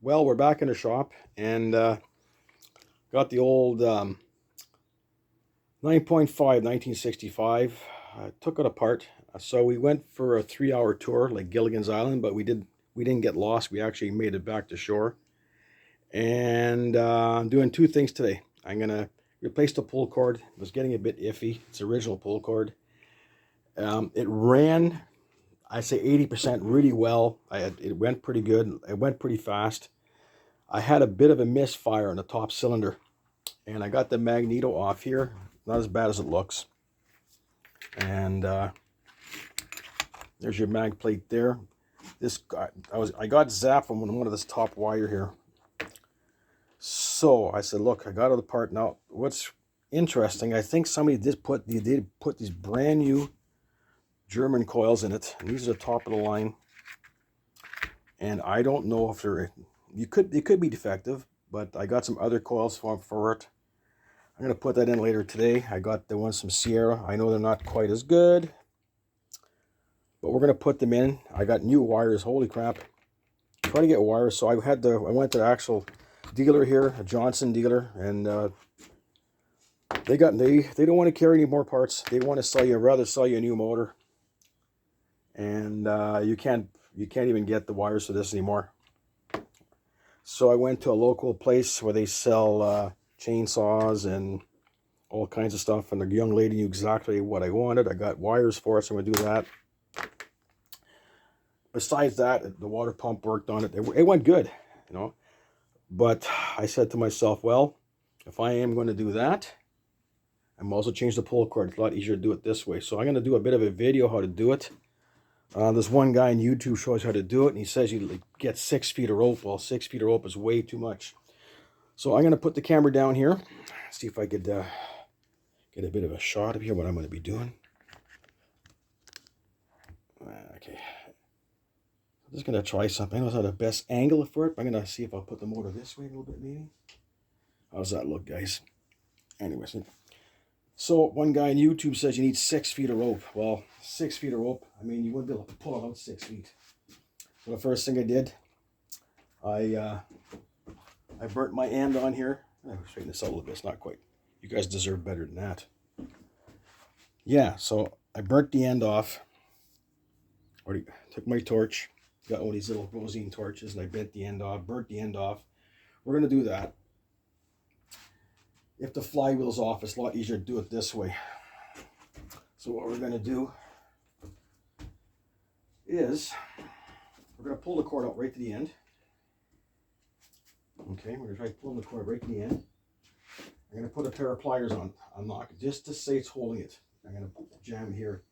Well, we're back in the shop and got the old 9.5 1965. Took it apart. So we went for a 3-hour tour, like Gilligan's Island, but we didn't get lost. We actually made it back to shore. And I'm doing two things today. I'm gonna replace the pull cord. It was getting a bit iffy. It's original pull cord. It ran, I say 80% really well. It went pretty good. It went pretty fast. I had a bit of a misfire on the top cylinder, and I got the magneto off here. Not as bad as it looks. And there's your mag plate there. I got zapped from one of this top wire here. So I said, look, I got it apart now. What's interesting, I think somebody did put these brand new German coils in it, and these are the top of the line. And I don't know if they could be defective, but I got some other coils for it. I'm going to put that in later today. I got the ones from Sierra. I know they're not quite as good, but we're going to put them in. I got new wires. Holy crap. Try to get wires. So I went to the actual dealer here, a Johnson dealer, and they don't want to carry any more parts. They want to rather sell you a new motor. And you can't even get the wires for this anymore. So I went to a local place where they sell chainsaws and all kinds of stuff, and the young lady knew exactly what I wanted. I got wires for it, so I'm going to do that. Besides that, the water pump worked on it. It went good, you know. But I said to myself, well, if I am going to do that, I'm also change the pull cord. It's a lot easier to do it this way. So I'm going to do a bit of a video how to do it. This one guy on YouTube shows how to do it, and he says you get 6 feet of rope. Well, 6 feet of rope is way too much. So I'm going to put the camera down here. See if I could get a bit of a shot of here, what I'm going to be doing. Okay. I'm just going to try something. I don't know the best angle for it, but I'm going to see if I'll put the motor this way a little bit, maybe. How's that look, guys? Anyways, so one guy on YouTube says you need 6 feet of rope. Well, 6 feet of rope, I mean, you wouldn't be able to pull it out 6 feet. So the first thing I did, I burnt my end on here. I'll straighten this out a little bit. It's not quite. You guys deserve better than that. Yeah, so I burnt the end off. Already took my torch. Got one of these little rosine torches, and I burnt the end off. We're going to do that. If the flywheel's off, it's a lot easier to do it this way. So what we're going to do is we're going to pull the cord out right to the end. Okay, we're going to try pulling the cord right to the end. I'm going to put a pair of pliers on lock just to say it's holding it. I'm going to jam here.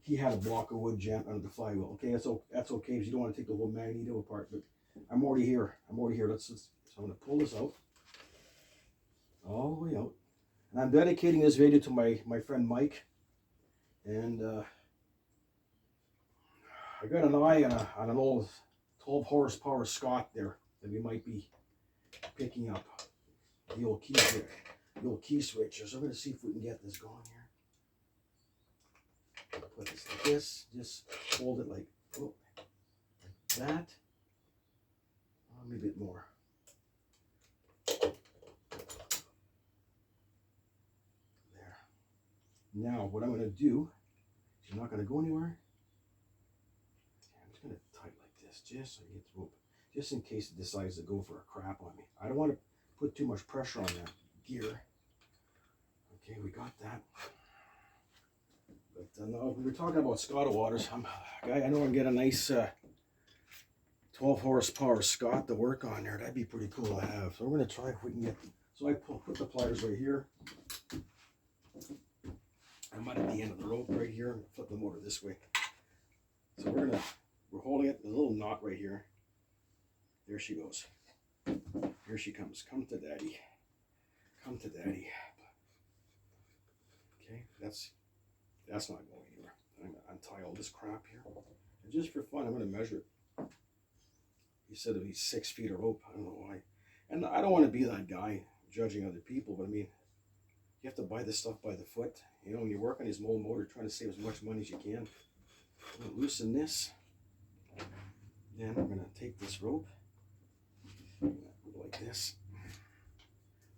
He had a block of wood jammed under the flywheel. Okay, that's okay because you don't want to take the whole magneto apart. But I'm already here. So I'm going to pull this out all the way out, and I'm dedicating this video to my friend Mike. And I got an eye on an old 12 horsepower Scott there that we might be picking up. The old key switcher. So I'm going to see if we can get this going here. Put this like this. Just hold it like that. Maybe a bit more. There. Now what I'm going to do, you're not going to go anywhere. I'm just going to tight like this, just so I get the rope, just in case it decides to go for a crap on me. I don't want to put too much pressure on that gear. Okay, we got that. But no, we were talking about Scott Waters. I know I can get a nice 12 horsepower Scott to work on there. That'd be pretty cool to have. So we're going to try if we can get. So I put the pliers right here. I'm at the end of the rope right here and flip the motor this way. So we're holding it. There's a little knot right here. There she goes. Here she comes. Come to daddy. Come to daddy. Okay, that's not going anywhere. I'm going to untie all this crap here. And just for fun, I'm going to measure it. He said it'd be 6 feet of rope. I don't know why. And I don't want to be that guy judging other people, but I mean, you have to buy this stuff by the foot. You know, when you work on this old motor, trying to save as much money as you can. I'm going to loosen this. Then I'm going to take this rope. like this.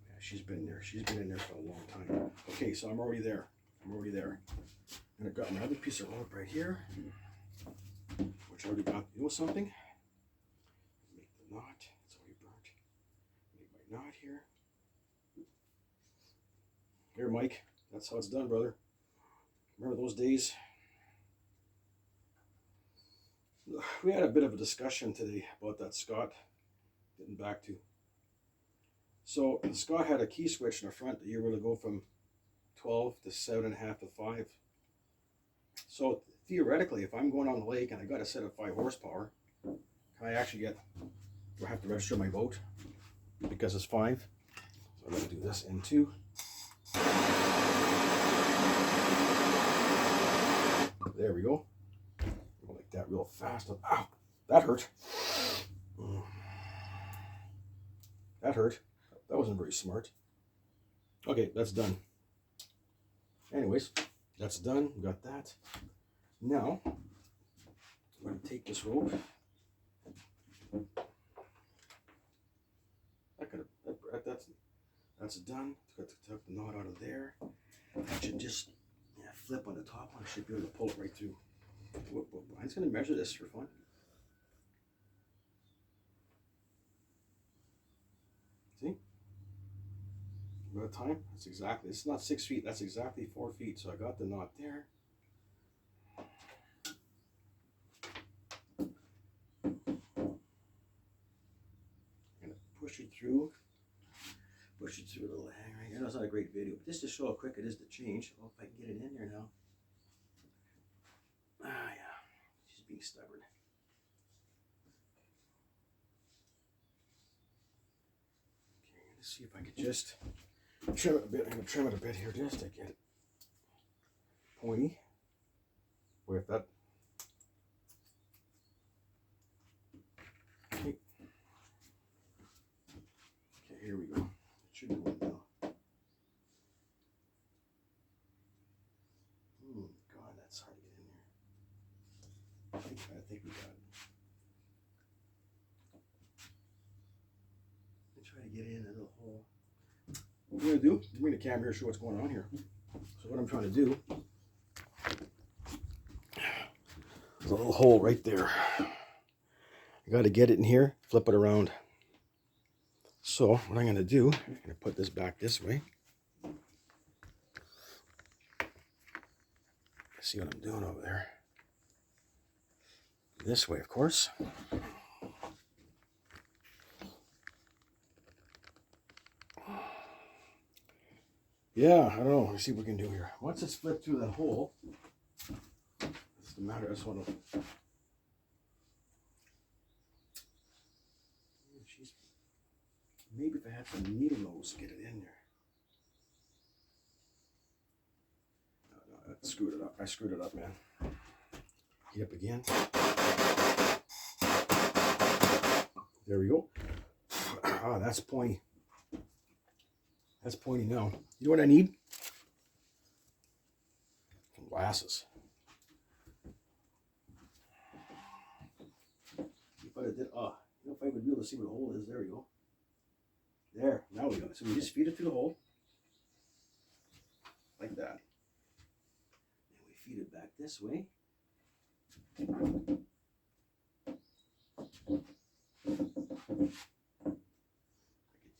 Yeah, she's been there. She's been in there for a long time. Okay, so I'm already there. I'm already there. And I've got my other piece of rope right here, which I already got. You know something? Make the knot. It's already burnt. Make my knot here. Here, Mike. That's how it's done, brother. Remember those days? We had a bit of a discussion today about that Scott getting back to. So Scott had a key switch in the front that you were able to go from 12 to 7.5 to 5. So theoretically, if I'm going on the lake and I got a set of 5 horsepower, can I actually get, do I have to register my boat because it's 5? So I'm going to do this in 2. There we go. Go like that real fast. Ow, that hurt. That hurt. That wasn't very smart. Okay, that's done. Anyways, that's done. We got that. Now, I'm going to take this rope. That's done. Got to tuck the knot out of there. That should just flip on the top one. I should be able to pull it right through. I'm just going to measure this for fun. See? About time? That's exactly, it's not 6 feet, that's exactly 4 feet. So I got the knot there. I'm going to push it through a little hang right here. I know it's not a great video, but just to show how quick it is to change. Oh, if I can get it in there now. Ah, yeah, she's being stubborn. Okay, let's see if I can just trim it a bit. I'm going to trim it a bit here just to get it pointy. Wait, if that. Okay. Okay, here we go. It should be one now. God, that's hard to get in there. I think we got it. Let's try to get in a little hole. What we're going to do is bring the camera here and show what's going on here. So what I'm trying to do, there's a little hole right there. You got to get it in here, flip it around. So what I'm going to do, I'm going to put this back this way. See what I'm doing over there. This way, of course. Yeah, I don't know. Let's see what we can do here. Once it's flipped through that hole, that's the matter. I just want to. Maybe if I had some needle nose, get it in there. No, I screwed it up. I screwed it up, man. Heat up again. There we go. Ah, that's pointy. That's pointy now. You know what I need? Some glasses. If I did, you know, if I would be able to see where the hole is, there we go. There, now we go. So we just feed it through the hole. Like that. And we feed it back this way. I could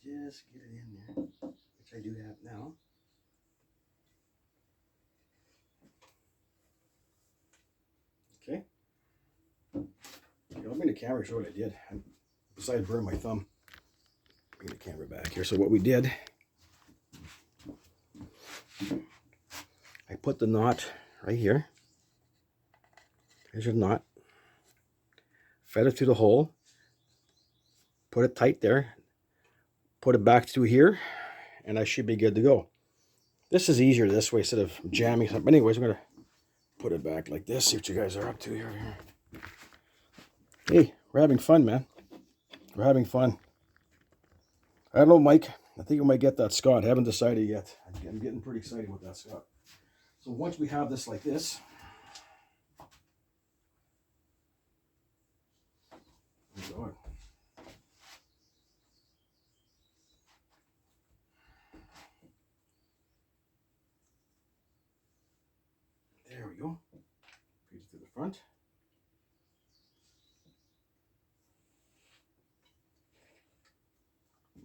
just get it in there, which I do have now. Okay. I'll bring the camera to show what I did. Besides burn my thumb. Bring the camera back here. So what we did, I put the knot right here. Here's your knot. Fed it through the hole. Put it tight there. Put it back through here. And I should be good to go. This is easier this way instead of jamming something. But anyways, I'm going to put it back like this. See what you guys are up to here. Hey, we're having fun, man. We're having fun. I don't know, Mike. I think we might get that Scott. I haven't decided yet. I'm getting pretty excited with that Scott. So once we have this like this, oh God. we go. Feed it to the front.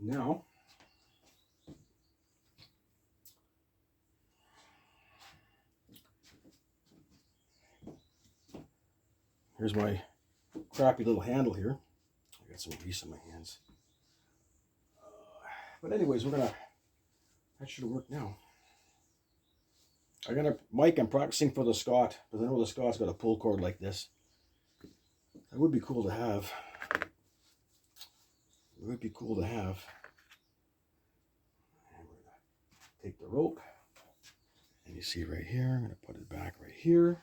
Now, here's my crappy little handle here. I got some grease on my hands. But anyways, that should work now. Mike, I'm practicing for the Scott, because I know the Scott's got a pull cord like this. That would be cool to have. It would be cool to have. And we're going to take the rope, and you see right here, I'm going to put it back right here.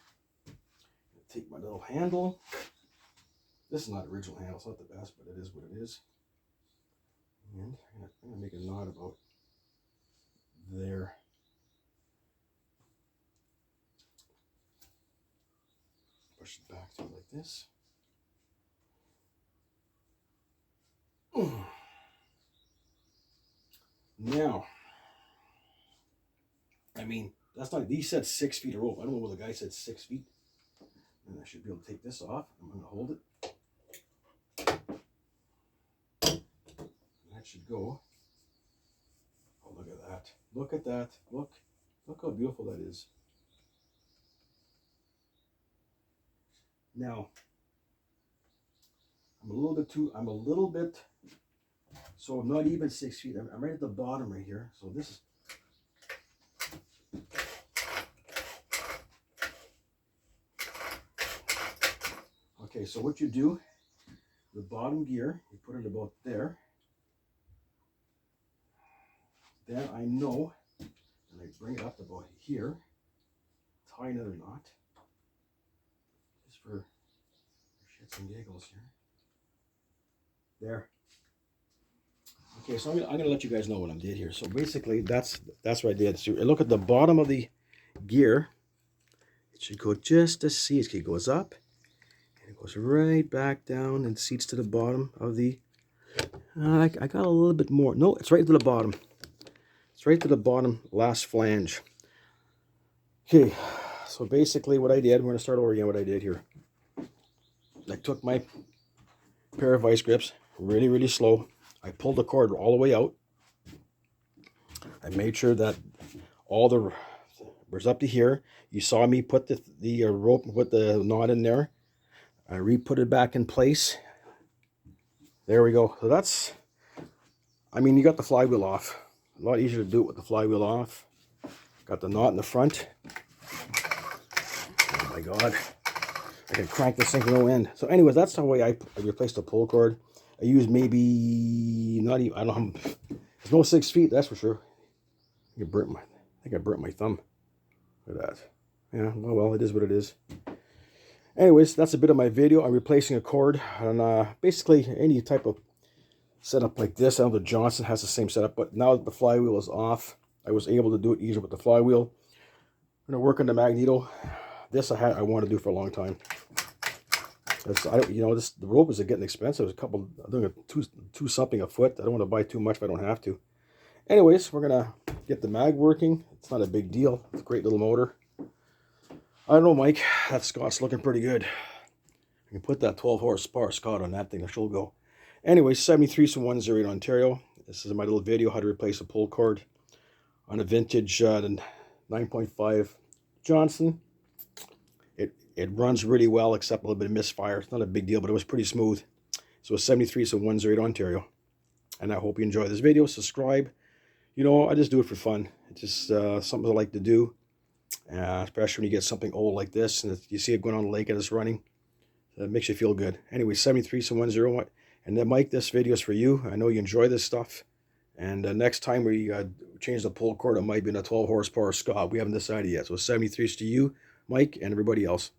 Take my little handle. This is not the original handle, it's not the best, but it is what it is. And I'm going to make a knot about there. Push it back to it like this. Now, I mean, that's not, he said 6 feet of rope. I don't know what the guy said 6 feet. And I should be able to take this off. I'm going to hold it. And that should go. Oh, look at that. Look at that. Look how beautiful that is. Now, I'm a little bit, so not even 6 feet. I'm right at the bottom right here. So this is, okay, so what you do, the bottom gear, you put it about there. Then I know, and I bring it up about here, tie another knot, just for shits and giggles here. There. Okay, so I'm gonna let you guys know what I did here. So basically, that's what I did. So look at the bottom of the gear. It should go just to see. It goes up, and it goes right back down and seats to the bottom of the. I got a little bit more. No, it's right to the bottom. It's right to the bottom, last flange. Okay, so basically what I did, we're gonna start over again. What I did here. I took my pair of vice grips, really slow. I pulled the cord all the way out. I made sure that all the was up to here. You saw me put the rope, put the knot in there. I re-put it back in place. There we go. So that's, I mean, you got the flywheel off. A lot easier to do it with the flywheel off. Got the knot in the front. Oh my God. I can crank this thing to no end. So anyways, that's the way I replaced the pull cord. I used maybe, not even, I don't know, there's no 6 feet, that's for sure. I think I burnt my thumb. Look at that. Yeah, oh well, it is what it is. Anyways, that's a bit of my video. I'm replacing a cord on basically any type of setup like this. I know the Johnson has the same setup, but now that the flywheel is off, I was able to do it easier with the flywheel. I'm going to work on the magneto. This I want to do for a long time. The rope is getting expensive. It's I'm doing a two something a foot. I don't want to buy too much if I don't have to. Anyways, we're gonna get the mag working. It's not a big deal. It's a great little motor. I don't know, Mike. That Scott's looking pretty good. I can put that 12 horsepower Scott on that thing. She'll go. Anyways, 73-108 Ontario. This is my little video how to replace a pull cord on a vintage 9.5 Johnson. It runs really well, except a little bit of misfire. It's not a big deal, but it was pretty smooth. So it's 73-108 Ontario. And I hope you enjoy this video. Subscribe. You know, I just do it for fun. It's just something I like to do. Especially when you get something old like this and you see it going on the lake and it's running. It makes you feel good. Anyway, 73-108. And then, Mike, this video is for you. I know you enjoy this stuff. And next time we change the pull cord, it might be in a 12 horsepower Scott. We haven't decided yet. So 73 is to you, Mike, and everybody else.